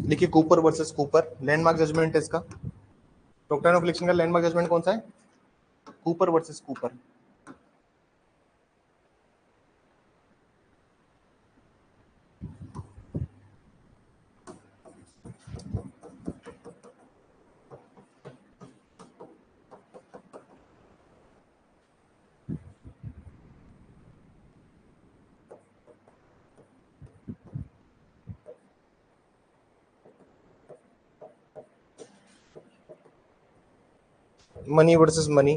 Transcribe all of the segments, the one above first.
देखिए Cooper versus Cooper, landmark judgement है इसका। डॉक्ट्राइन ऑफ इलेक्शन का लैंडमार्क जजमेंट कौन सा है? Cooper versus Cooper. Money versus money.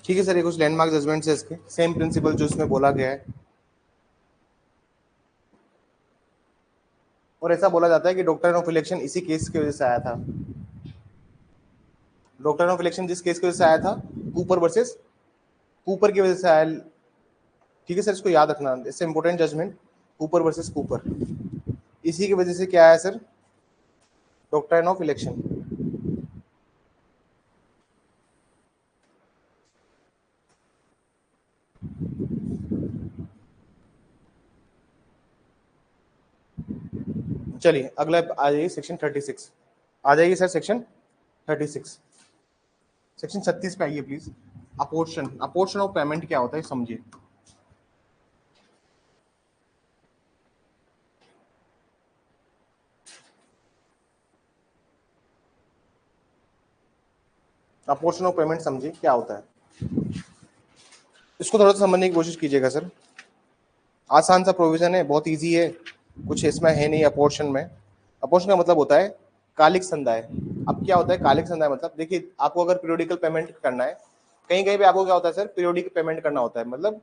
ठीक है सर, ये कुछ लैंडमार्क जजमेंट्स है इसके, सेम प्रिंसिपल जो इसमें बोला गया है। और ऐसा बोला जाता है कि डॉक्ट्राइन ऑफ इलेक्शन इसी केस की वजह से आया था। डॉक्ट्राइन ऑफ इलेक्शन जिस केस की वजह से आया था, कूपर वर्सेस कूपर की वजह से आया। ठीक है सर, इसको याद रखना, इससे important judgement, Cooper versus Cooper, इसी की वजह से क्या आया सर? Doctrine of election. चलिए अगला आ जाइए, सेक्शन 36 आ जाइए सर। सेक्शन 36, सेक्शन 36 पे आइए please. Apportion, apportion of payment क्या होता है समझिए। अपोर्शन ऑफ पेमेंट समझिए क्या होता है, इसको थोड़ा सा समझने की कोशिश कीजिएगा सर। आसान सा प्रोविजन है, बहुत इजी है, कुछ इसमें है नहीं अपोर्शन में। अपोर्शन का मतलब होता है कालिक संदाय। अब क्या होता है कालिक संदाय? मतलब देखिए, आपको अगर पीरियोडिकल पेमेंट करना है, कहीं कहीं पे आपको क्या होता है सर, पीरियोडिक पेमेंट करना होता है, मतलब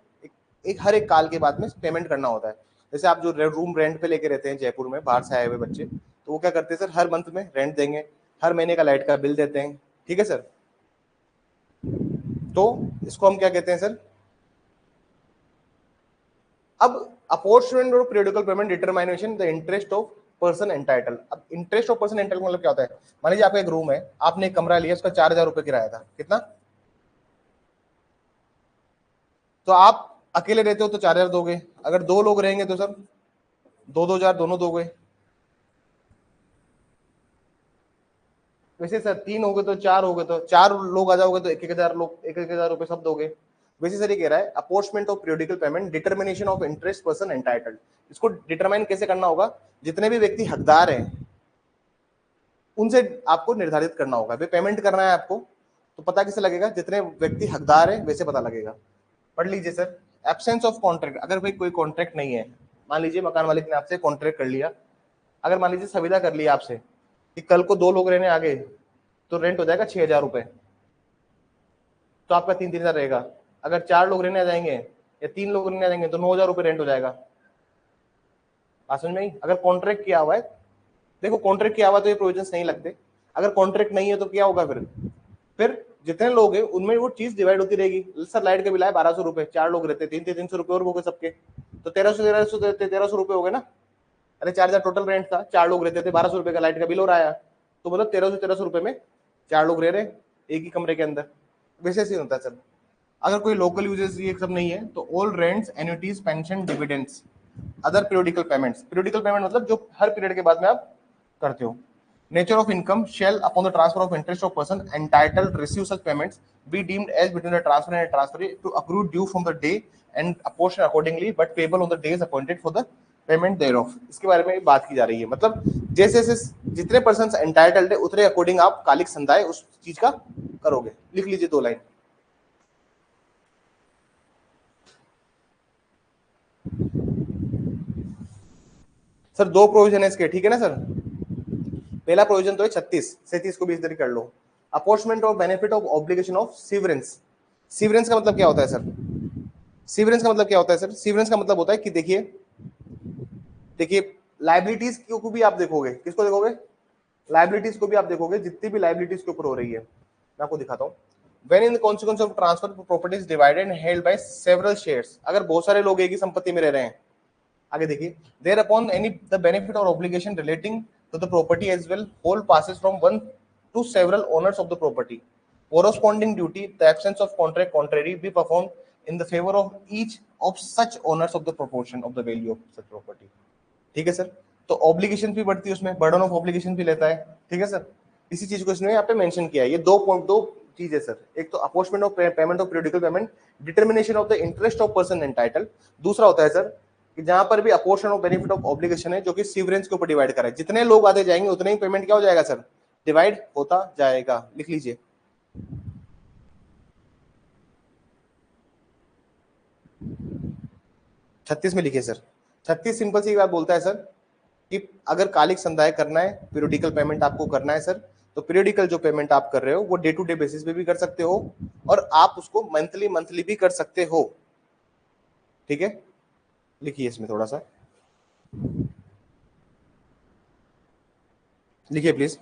एक हर एक काल के बाद में पेमेंट करना होता है। जैसे आप जो रूम रेंट पे लेके रहते हैं जयपुर में, बाहर से आए हुए बच्चे, तो वो क्या करते हैं सर, हर मंथ में रेंट देंगे, हर महीने का लाइट का बिल देते हैं। ठीक है सर, तो इसको हम क्या कहते हैं सर? अब अपोर्शमेंट और periodical payment determination the interest of person entitle. अब इंटरेस्ट ऑफ पर्सन एंटाइटल मतलब क्या होता है? मान लीजिए आपका एक रूम है, आपने एक कमरा लिया, उसका 4,000 रुपए किराया था। कितना? तो आप अकेले रहते हो तो 4,000 दोगे, अगर दो लोग रहेंगे तो सर 2,000 दोनों दोगे। वैसे सर तीन हो गए तो चार हो गए, तो चार लोग आ जाओगे तो 1,000 लोग, 1,000 रुपए सब दोगे। वैसे सर ये कह रहा है apportionment of periodical payment determination of interest person entitled. इसको डिटरमाइन कैसे करना होगा? जितने भी व्यक्ति हकदार हैं उनसे आपको निर्धारित करना होगा। भाई पेमेंट करना है आपको, तो पता किसे लगेगा? जितने व्यक्ति हकदार है वैसे पता लगेगा। पढ़ लीजिए सर। एब्सेंस ऑफ कॉन्ट्रैक्ट, अगर भाई कोई कॉन्ट्रैक्ट नहीं है, मान लीजिए मकान मालिक ने आपसे कॉन्ट्रैक्ट कर लिया, अगर मान लीजिए संविदा कर लिया आपसे कि कल को दो लोग रहने आ गए तो रेंट हो जाएगा 6,000 रुपए, तो आपका 3,000 रहेगा। अगर चार लोग रहने आ जाएंगे या तीन लोग रहने आ जाएंगे तो 9,000 रुपए रेंट हो जाएगा। बात समझ में आई? अगर कॉन्ट्रैक्ट किया हुआ है, देखो कॉन्ट्रैक्ट किया हुआ तो ये प्रोविजंस नहीं लगते। अगर कॉन्ट्रैक्ट नहीं है तो क्या होगा फिर जितने लोग हैं उनमें वो चीज डिवाइड होती रहेगी। सर लाइट का बिल है 1,200 रुपए, चार लोग रहते, 300 रुपए और हो गए सबके, तो 1,300 रुपए हो गए ना। अरे 4,000 टोटल रेंट था, चार लोग रहते थे, 1,200 रुपए का लाइट का बिल और आया, तो मतलब 1,300 रुपए में चार लोग रह रहे एक ही कमरे के अंदर। वैसे ऐसे होता है सर। अगर कोई लोकल यूजेस ये सब नहीं है तो all rents, annuities, pension, dividends, other periodical payments. Periodical payment मतलब जो हर पीरियड के बाद में आप करते हो। Nature of income shall upon the transfer of interest of person entitled receive such payments be deemed as between the transfer and transfer to accrue due from the day and apportion accordingly but payable on the days appointed for the payment thereof. इसके बारे में बात की जा रही है, मतलब जैसे जैसे जितने पर्सन एंटाइटल्ड है उतने अकॉर्डिंग आप कालिक संदाय उस चीज का करोगे। लिख लीजिए 2 लाइन। सर दो प्रोविजन है इसके, ठीक है ना सर। पहला प्रोविजन तो है 36, 37 को भी इस तरह कर लो। Apportionment of benefit of obligation of severance. Severance का मतलब क्या होता है सर? सीवरेंस का मतलब क्या होता है सर? सीवरेंस का मतलब होता है कि देखिए, देखिए लाइबिलिटीज को भी आप देखोगे, किसको देखोगे? लाइबिलिटीज को भी आप देखोगे, जितनी भी लाइबिलिटीज के ऊपर हो रही है। मैं आपको दिखाता हूँ। When in the consequence of transfer property is divided and held by several shares, अगर बहुत सारे लोग एक ही संपत्ति में रह रहे हैं, आगे देखिए, thereupon any the benefit or obligation relating to the property as well whole passes from one to several owners of the property। corresponding duty, the absence of contract contrary be performed in the favor of each of such owners of the proportion of the value of such property. ठीक है sir, तो obligation भी बढ़ती है उसमें, burden of obligation भी लेता है, ठीक है सर। इसी चीज को इसने यहाँ पे मेंशन किया है। ये दो चीज है सर, एक तो apportionment of payment of periodical payment, determination of the interest of person entitle. दूसरा होता है सर कि जहां पर भी apportion of benefit of obligation है, जो कि सीवरेंस के ऊपर डिवाइड करा है, जितने लोग आते जाएंगे उतने ही पेमेंट क्या हो जाएगा सर, डिवाइड होता जाएगा। लिख लीजिए। 36 में लिखिए सर। 36 सिंपल सी बात बोलता है सर कि अगर कालिक संदाय करना है, पीरियोडिकल पेमेंट आपको करना है सर, तो पीरियोडिकल जो पेमेंट आप कर रहे हो वो डे टू डे बेसिस पे भी कर सकते हो और आप उसको मंथली भी कर सकते हो, ठीक है। लिखिए इसमें थोड़ा सा लिखिए प्लीज।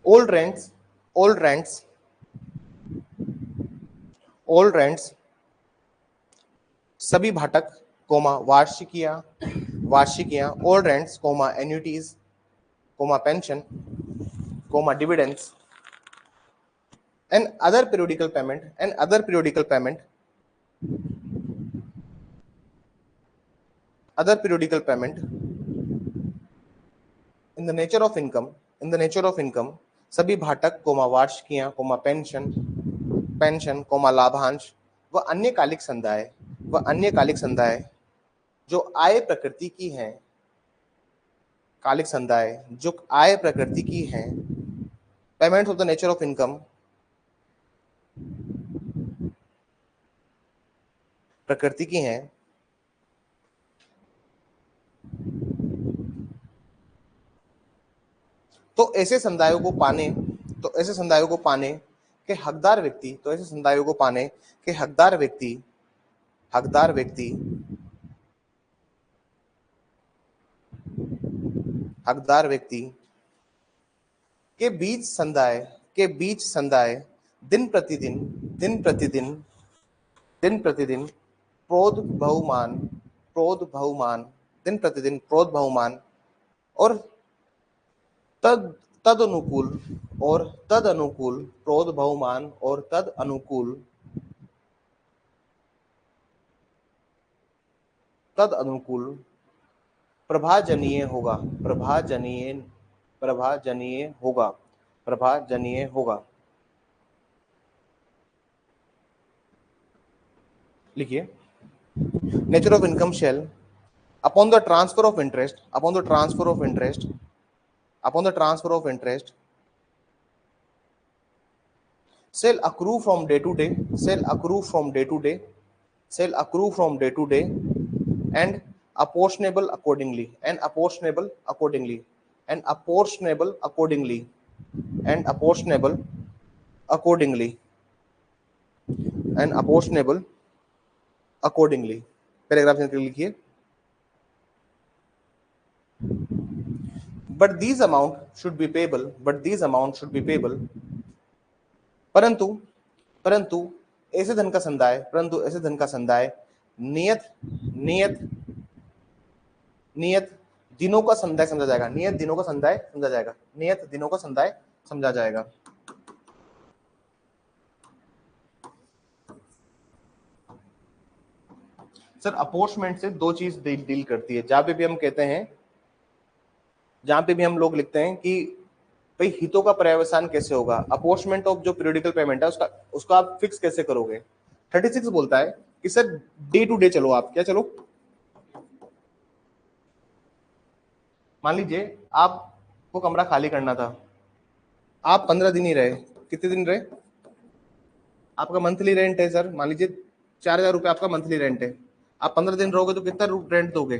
ओल्ड रेंट्स सभी भाटक कोमा वार्षिकियां all rents comma annuities comma pension comma dividends and other periodical payment in the nature of income सभी भाटक कोमा वार्षिकियां कोमा पेंशन कोमा लाभांश व अन्य कालिक संदाय जो आय प्रकृति की हैं, कालिक संदाय जो आय प्रकृति की हैं, payment of the nature of income प्रकृति की हैं, तो ऐसे संदायों को पाने के हकदार व्यक्ति के बीच संदाय दिन प्रतिदिन प्रोद्भवमान और तदनुकूल प्रभाजनीय होगा। लिखिए। Nature of income shell upon the transfer of interest shall accrue from day to day and apportionable accordingly paragraph से लिखिए। but these amount should be payable परंतु ऐसे धन का संदाय नियत दिनों का संदाय समझा जाएगा। सर अपोर्शमेंट से दो चीज डील करती है। जहां पे भी हम लोग लिखते हैं कि भाई हितों का पर्यवसान कैसे होगा, अपोर्शमेंट ऑफ जो पीरियोडिकल पेमेंट है उसका आप फिक्स कैसे करोगे। 36 बोलता है कि सर डे टू डे चलो, आप क्या चलो, मान लीजिए आपको कमरा खाली करना था, आप 15 दिन ही रहे, कितने दिन रहे, आपका मंथली रेंट है सर, मान लीजिए 4000 रुपए आपका मंथली रेंट है, आप 15 दिन रहोगे तो कितना रेंट दोगे,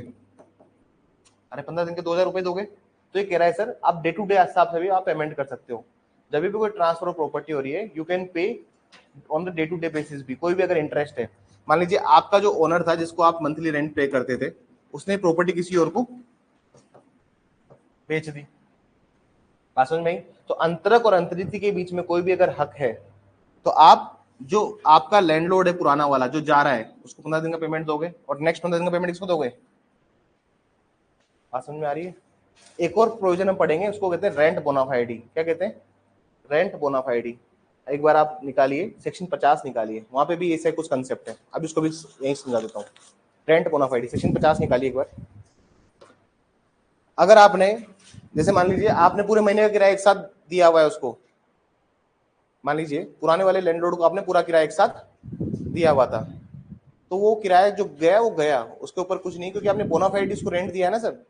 अरे 15 दिन के 2000 रुपए दोगे। तो ये कह रहा है सर आप डे टू डे हिसाब से भी आप पेमेंट कर सकते हो। जब भी कोई ट्रांसफर ऑफ प्रॉपर्टी हो रही है you can pay on the day to day basis भी। कोई भी अगर इंटरेस्ट है, मान लीजिए आपका जो ओनर था जिसको आप मंथली रेंट पे करते थे, उसने प्रॉपर्टी किसी और को बेच दी, बात समझ में आई। तो अंतरक और अंतरिति के बीच में कोई भी अगर हक है तो आप जो आपका लैंडलॉर्ड है पुराना वाला जो जा रहा है उसको 15 दिन का पेमेंट दोगे और नेक्स्ट 15 दिन का पेमेंट किसको दोगे, बात समझ में आ रही है? एक और प्रोविजन हम पढ़ेंगे, उसको कहते हैं रेंट बोनाफाइडी। क्या कहते हैं? Rent bona fide. एक बार आप निकालिए, सेक्शन 50 निकालिए, वहां पे भी ऐसे कुछ कंसेप्ट है। अब इसको भी यही समझा देता हूँ। रेंट बोनाफाइडी सेक्शन 50 निकालिए एक बार। अगर आपने, जैसे मान लीजिए आपने पूरे महीने का किराया एक साथ दिया हुआ है उसको, मान लीजिए पुराने वाले लैंडलॉर्ड को आपने पूरा किराया एक साथ दिया हुआ था, तो वो किराया जो गया वो गया, उसके ऊपर कुछ नहीं, क्योंकि आपने बोनाफाइड इसको रेंट दिया है ना सर।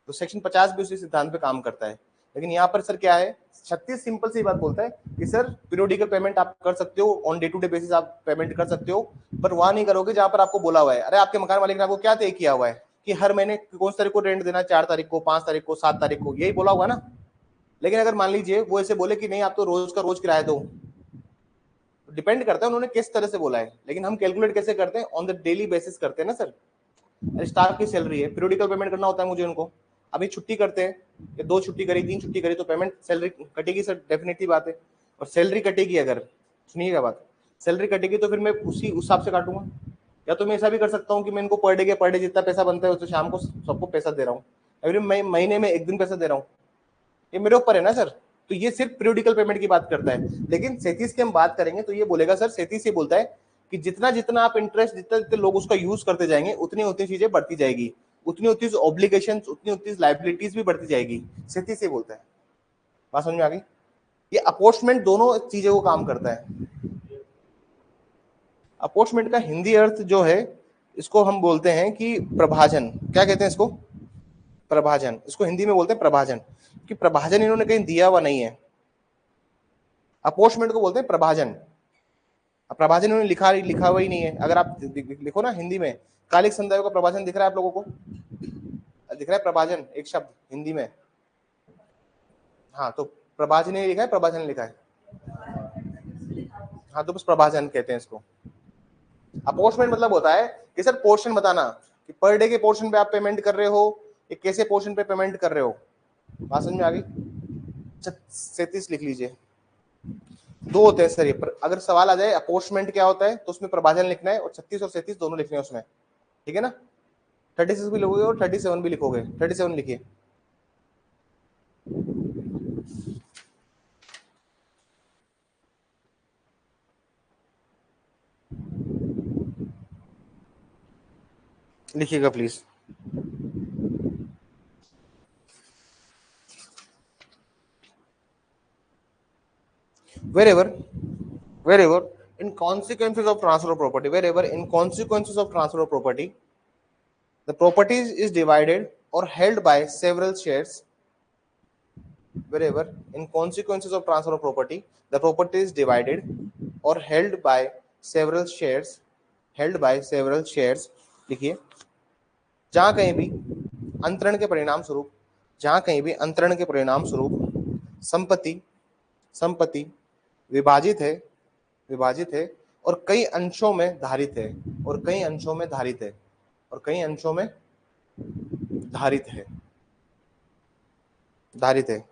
तो सेक्शन 50 भी उसी सिद्धांत पे काम करता है। लेकिन यहाँ पर सर क्या है, 36 सिंपल सी बात बोलता है कि सर पीरियोडिकल पेमेंट आप कर सकते हो, on day to day basis आप पेमेंट कर सकते हो, पर वहां नहीं करोगे जहां पर आपको बोला हुआ है। अरे आपके मकान मालिक ने आपको क्या तय किया हुआ है कि हर महीने कौन सी तारीख को रेंट देना है? 4 तारीख को, 5 तारीख को, 7 तारीख को, यही बोला हुआ ना। लेकिन अगर मान लीजिए वो ऐसे बोले कि नहीं आप तो रोज का रोज किराया दो, डिपेंड करता है उन्होंने किस तरह से बोला है। लेकिन हम कैलकुलेट कैसे करते हैं? ऑन द डेली बेसिस करते हैं ना सर। स्टाफ की सैलरी है, पीरियोडिकल पेमेंट करना होता है मुझे उनको। अभी छुट्टी करते हैं, 2 छुट्टी करी, 3 छुट्टी करी, तो पेमेंट सैलरी कटेगी सर, डेफिनेटली बात है। और सैलरी कटेगी, अगर सुनिएगा बात, सैलरी कटेगी तो फिर मैं उस हिसाब से काटूंगा। या तो मैं ऐसा भी कर सकता हूँ कि मैं इनको पर डे जितना पैसा बनता है तो शाम को सबको पैसा दे रहा हूँ, एवरी महीने में एक दिन पैसा दे रहा हूँ, ये मेरे ऊपर है ना सर। तो ये सिर्फ पीरियोडिकल पेमेंट की बात करता है। लेकिन 37 की हम बात करेंगे तो ये बोलेगा सर, 37 ये बोलता है कि जितना जितना आप इंटरेस्ट, जितना जितने लोग उसका यूज करते जाएंगे, उतनी उतनी चीजें बढ़ती जाएगी, उतनी उतनी ऑब्लिगेशन, उतनी उतनी लाइबिलिटीज भी बढ़ती जाएगी। 37 ये बोलता है। बात समझ में आ गई? ये अपोर्चमेंट दोनों चीजों को काम करता है। अपोर्चमेंट का हिंदी अर्थ जो है, इसको हम बोलते हैं कि प्रभाजन। क्या कहते हैं इसको? प्रभाजन। इसको हिंदी में बोलते हैं प्रभाजन, कि प्रभाजन इन्होंने कहीं दिया हुआ नहीं है। अपोर्चमेंट को बोलते हैं प्रभाजन। अब प्रभाजन इन्होंने लिखा हुआ ही नहीं है। अगर आप लिखो ना हिंदी में, कालिक संध्यायों का प्रभाजन दिख रहा है आप लोगों को? दिख रहा है प्रभाजन एक शब्द हिंदी में? हाँ, तो प्रभाजन लिखा है, प्रभाजन लिखा है? हाँ, तो बस प्रभाजन कहते हैं इसको। अपोर्चमेंट मतलब होता है कि सर पोर्शन बताना, कि पर डे के पोर्शन पे आप पेमेंट कर रहे हो, या कैसे पोर्शन पे पेमेंट कर रहे हो। बात समझ में आ गई? 37 लिख लीजिए। दो होते हैं सर ये, पर अगर सवाल आ जाए अपोर्चमेंट क्या होता है तो उसमें प्रभाजन लिखना है, और 36 और 37 दोनों लिखने हैं उसमें, ठीक है ना? 36 भी लिखोगे और 37 भी लिखोगे। 37 लिखिए। लिखिएगा please. wherever in consequences of transfer of property, wherever in consequences of transfer of property, the property is divided or held by several shares, wherever in consequences of transfer of property the property is divided or held by several shares, लिखिए, जहां कहीं भी अंतरण के परिणाम स्वरूप, जहां कहीं भी अंतरण के परिणाम स्वरूप संपत्ति विभाजित है और कई अंशों में धारित है, और कई अंशों में धारित है, और कई अंशों में धारित है, धारित है।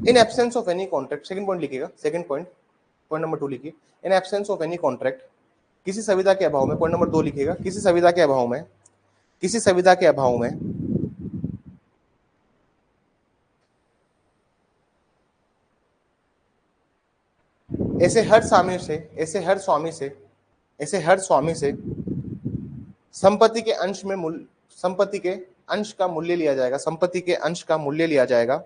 In absence of any contract, second point लिखिएगा, सेकंड पॉइंट नंबर 2 लिखिए। In absence of any contract, किसी संविदा के अभाव में, पॉइंट नंबर 2 लिखिएगा, किसी संविदा के अभाव में, किसी संविदा के अभाव में ऐसे हर स्वामी से संपत्ति के अंश में संपत्ति के अंश का मूल्य लिया जाएगा, संपत्ति के अंश का मूल्य लिया जाएगा,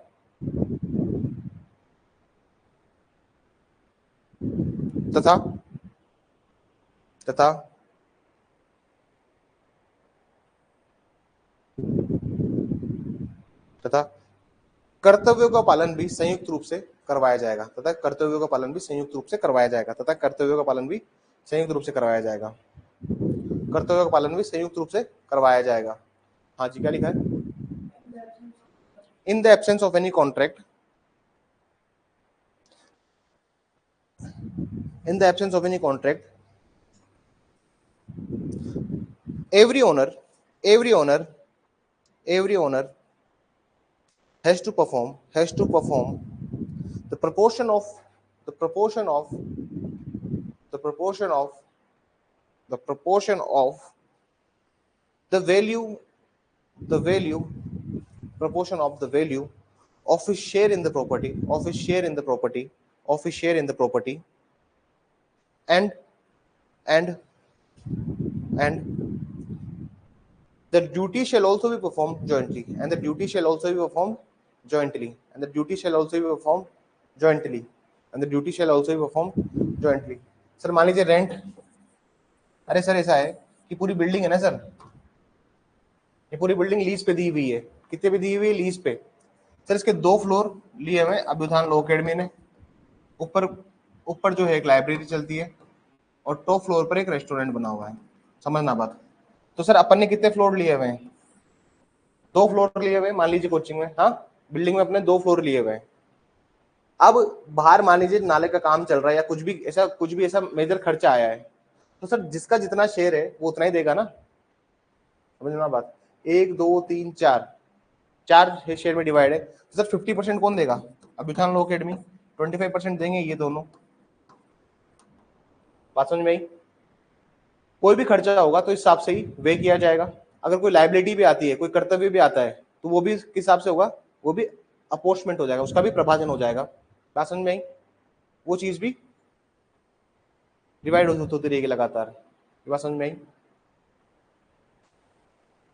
तथा तथा तथा कर्तव्यों का पालन भी संयुक्त रूप से करवाया जाएगा, तथा कर्तव्यों का पालन भी संयुक्त रूप से करवाया जाएगा, तथा कर्तव्यों का पालन भी संयुक्त रूप से करवाया जाएगा, कर्तव्यों का पालन भी संयुक्त रूप से करवाया जाएगा। हाँ जी, क्या लिखा है? In the absence of any contract, in the absence of any contract, every owner has to perform the proportion of the proportion of the value proportion of the value of his share in the property and the duty shall also be performed jointly and the duty shall also be performed jointly and the duty shall also be performed jointly and the duty shall also be performed jointly. Sir मान लीजिए rent, अरे sir ऐसा है कि पूरी building है ना sir, ये पूरी बिल्डिंग लीज पे दी हुई है, कितने पे दी हुई है? लीज पे। सर इसके 2 फ्लोर लिए हुए अभ्युत्थान लॉ अकेडमी ने, ऊपर ऊपर जो है एक लाइब्रेरी चलती है और टॉप फ्लोर पर एक रेस्टोरेंट बना हुआ है, समझना बात। तो सर अपन ने कितने फ्लोर लिए हुए हैं? 2 फ्लोर लिए हुए, मान लीजिए कोचिंग में, हाँ बिल्डिंग में अपने 2 फ्लोर लिए हुए हैं। अब बाहर मान लीजिए नाले का काम चल रहा है या कुछ भी ऐसा मेजर खर्चा आया है, तो सर जिसका जितना शेयर है वो उतना ही देगा ना, समझना बात। 1 2 3 4 शेयर में डिवाइड है, तो सर 50% कौन देगा? अभ्युत्थान लॉ अकेडमी। 25% देंगे ये दोनों। बात समझ में आई? कोई भी खर्चा होगा तो इस हिसाब से ही वे किया जाएगा। अगर कोई लायबिलिटी भी आती है, कोई कर्तव्य भी आता है, तो वो भी किस हिसाब से होगा? वो भी अपोर्शमेंट हो जाएगा, उसका भी प्रभाजन हो जाएगा। बात समझ में आई? वो चीज भी डिवाइड होती रहेगी लगातार। बात समझ में आई?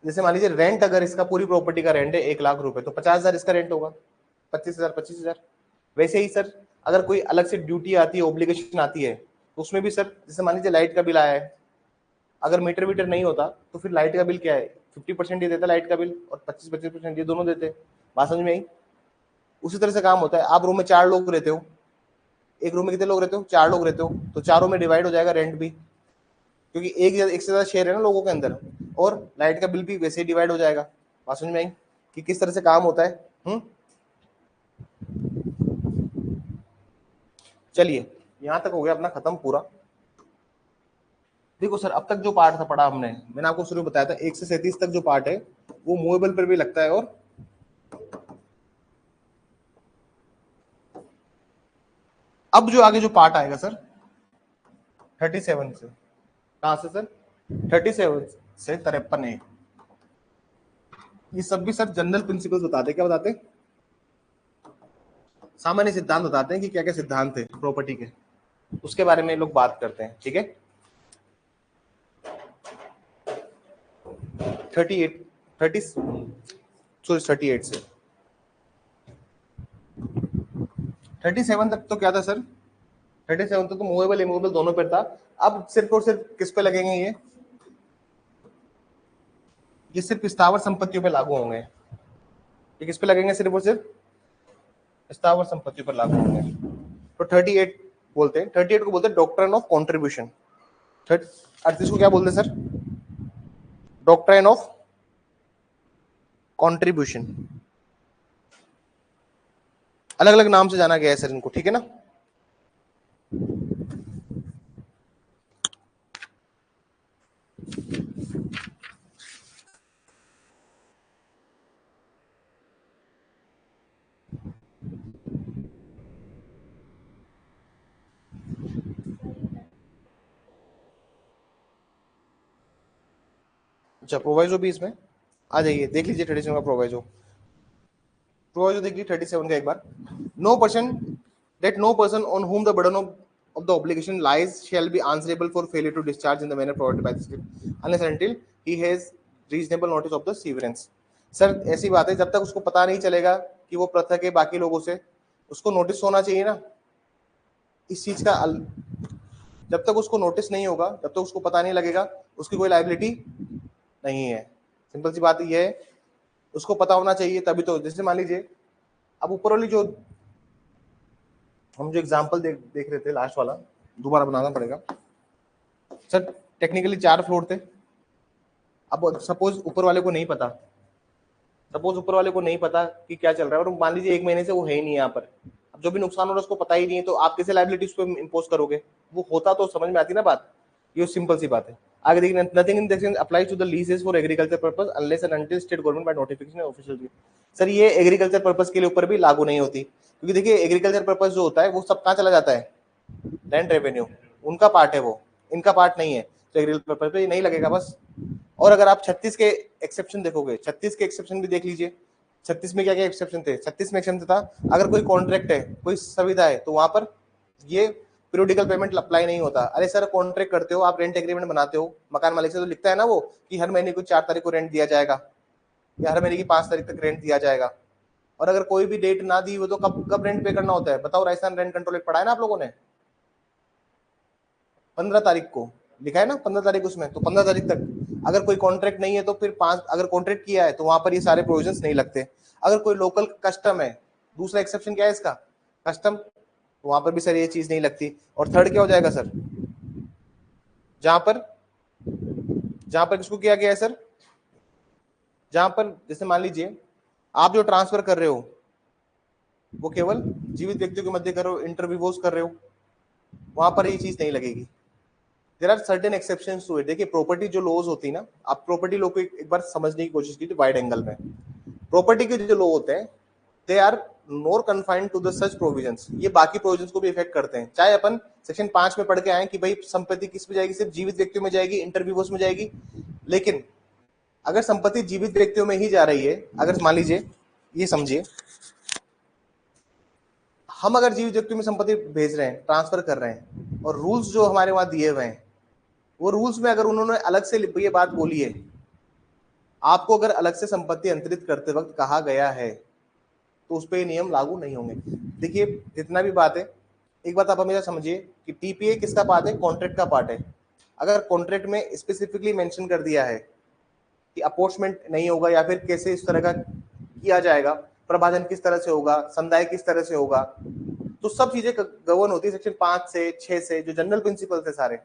जैसे मान लीजिए रेंट, अगर इसका पूरी प्रॉपर्टी का रेंट है 1 लाख रुपए, तो 50,000 इसका रेंट होगा, 25,000। वैसे ही सर अगर कोई अलग से ड्यूटी आती है, ऑब्लिगेशन आती है, तो उसमें भी सर जैसे मान लीजिए लाइट का बिल आया है, अगर मीटर वीटर नहीं होता तो फिर लाइट का बिल क्या है? 50% ये देता लाइट का बिल और 25% ये दोनों देते। बात समझ में आई? उसी तरह से काम होता है। आप रूम में 4 लोग रहते हो, एक रूम में कितने लोग रहते हो? 4 लोग रहते हो, तो चारों में डिवाइड हो जाएगा रेंट भी, क्योंकि एक से ज्यादा शेयर है ना लोगों के अंदर, और लाइट का बिल भी वैसे ही डिवाइड हो जाएगा। बात समझ में आई कि किस तरह से काम होता है? चलिए यहां तक हो गया अपना खत्म पूरा। देखो सर अब तक जो पार्ट था पढ़ा हमने, मैंने आपको शुरू बताया था 1 से 37 तक जो पार्ट है वो मूवेबल पर भी लगता है, और अब जो आगे जो पार्ट आएगा सर 37 से, कहां से सर? 37 से 53A, ये सब भी सर जनरल प्रिंसिपल्स बताते। क्या बताते? सामान्य सिद्धांत बताते हैं कि क्या क्या सिद्धांत थे प्रॉपर्टी के, उसके बारे में लोग बात करते हैं। ठीक है, 38 से 37 तक तो क्या था सर? 37 तक तो मूवेबल इमूवेबल दोनों पर था। अब सिर्फ और सिर्फ किस पे लगेंगे? ये सिर्फ स्थावर संपत्तियों पे लागू होंगे। ये किस पे लगेंगे? सिर्फ और सिर्फ स्थावर संपत्तियों पर लागू होंगे। तो 38 बोलते हैं, 38 को बोलते हैं डॉक्ट्रिन ऑफ कॉन्ट्रीब्यूशन। 38 को क्या बोलते हैं सर? Doctrine of contribution. अलग अलग नाम से जाना गया है सर इनको, ठीक है ना? अच्छा, प्रोवाइजो भी इसमें आ जाइए, देख लीजिए 37 का प्रोवाइजो देख लीजिए 37 का एक बार। No person on whom the burden of the obligation lies shall be answerable for failure to discharge in the manner provided by the script unless and until he has reasonable notice of the severance। Sir ऐसी बात है, जब तक उसको पता नहीं चलेगा कि वो पृथक है बाकी लोगों से, उसको नोटिस होना चाहिए ना इस चीज का। जब तक उसको नोटिस नहीं होगा, जब तक उसको पता नहीं लगेगा, उसकी कोई लायबिलिटी नहीं है। सिंपल सी बात ये है, उसको पता होना चाहिए तभी तो। जैसे मान लीजिए अब ऊपर वाली जो हम जो एग्जांपल देख रहे थे, लास्ट वाला दोबारा बनाना पड़ेगा सर। टेक्निकली 4 फ्लोर थे। अब सपोज ऊपर वाले को नहीं पता, कि क्या चल रहा है, और मान लीजिए 1 महीने से वो है ही नहीं यहाँ पर। अब जो भी नुकसान हो रहा है उसको पता ही नहीं है, तो आप कैसे लायबिलिटी उस पर इम्पोज करोगे? वो होता तो समझ में आती ना बात। ये सिंपल सी बात है। आगे देखिए, nothing in this applies to the leases for agriculture purpose unless and until state government by notification official. Sir ये एग्रीकल्चर पर्पस के लिए ऊपर भी लागू नहीं होती, क्योंकि देखिए एग्रीकल्चर पर्पस जो होता है वो सब कहाँ चला जाता है? Land revenue. उनका पार्ट है वो, इनका पार्ट नहीं है, तो रियल पर्पस पे नहीं लगेगा बस। और अगर आप 36 के एक्सेप्शन देखोगे, 36 के एक्सेप्शन भी देख लीजिए, 36 में क्या क्या एक्सेप्शन थे। 36 में एक्सेप्शन था अगर कोई कॉन्ट्रैक्ट है, कोई सुविधा है, तो वहां पर ये पीरियोडिकल पेमेंट अप्लाई नहीं होता। अरे सर कॉन्ट्रैक्ट करते हो आप, रेंट एग्रीमेंट बनाते हो मकान मालिक से, तो लिखता है ना वो कि हर महीने को 4 तारीख को रेंट दिया जाएगा या हर महीने की 5 तारीख तक रेंट दिया जाएगा। और अगर कोई भी डेट ना दी हो तो कब कब रेंट पे करना होता है बताओ। राजस्थान रेंट कंट्रोल एक्ट पढ़ा है ना आप लोगों ने, 15 तारीख को लिखा है ना, 15 तारीख उसमें, तो 15 तारीख तक। अगर कोई कॉन्ट्रैक्ट नहीं है तो फिर 5, अगर कॉन्ट्रैक्ट किया है तो वहां पर ये सारे प्रोविजंस नहीं लगते। अगर कोई लोकल कस्टम है, दूसरा एक्सेप्शन क्या है इसका, कस्टम, तो वहां पर भी सर ये चीज नहीं लगती। और थर्ड क्या हो जाएगा सर, जहां पर किसको किया गया है सर, जहां पर जैसे मान लीजिए आप जो ट्रांसफर कर रहे हो वो केवल जीवित व्यक्तियों के मध्य कर रहे हो, इंटरव्यूज कर रहे हो, वहां पर ये चीज नहीं लगेगी। There are certain exceptions to it. देखिए प्रॉपर्टी जो लॉज होती है ना, आप प्रॉपर्टी लॉ को एक बार समझने की कोशिश कीजिए वाइड एंगल में। प्रॉपर्टी के जो लॉ होते हैं they are nor confined to the such provisions, ये बाकी प्रोविजंस को भी इफेक्ट करते हैं। चाहे अपन सेक्शन 5 में पढ़ के आए कि भाई संपत्ति किस में जाएगी, सिर्फ जीवित व्यक्तियों में जाएगी, इंटरव्यूज में जाएगी। लेकिन अगर संपत्ति जीवित व्यक्तियों में ही जा रही है, अगर मान लीजिए ये समझिए हम अगर जीवित व्यक्तियों में संपत्ति भेज रहे हैं, ट्रांसफर कर रहे हैं, और रूल्स जो हमारे वहां दिए हुए हैं वो रूल्स में अगर उन्होंने अलग से ये बात बोली है, आपको अगर अलग से संपत्ति अंतरित करते वक्त कहा गया है तो उस पर नियम लागू नहीं होंगे। देखिए जितना भी बात है, एक बात आप हमेशा समझिए कि टीपीए किसका पार्ट है, कॉन्ट्रैक्ट का पार्ट है। अगर कॉन्ट्रैक्ट में स्पेसिफिकली मेंशन कर दिया है कि अपॉर्चमेंट नहीं होगा या फिर कैसे इस तरह का किया जाएगा, प्रभाजन किस तरह से होगा, संदाय किस तरह से होगा, तो सब चीजें गवर्न होती है सेक्शन 5 से 6 से, जो जनरल प्रिंसिपल्स है सारे,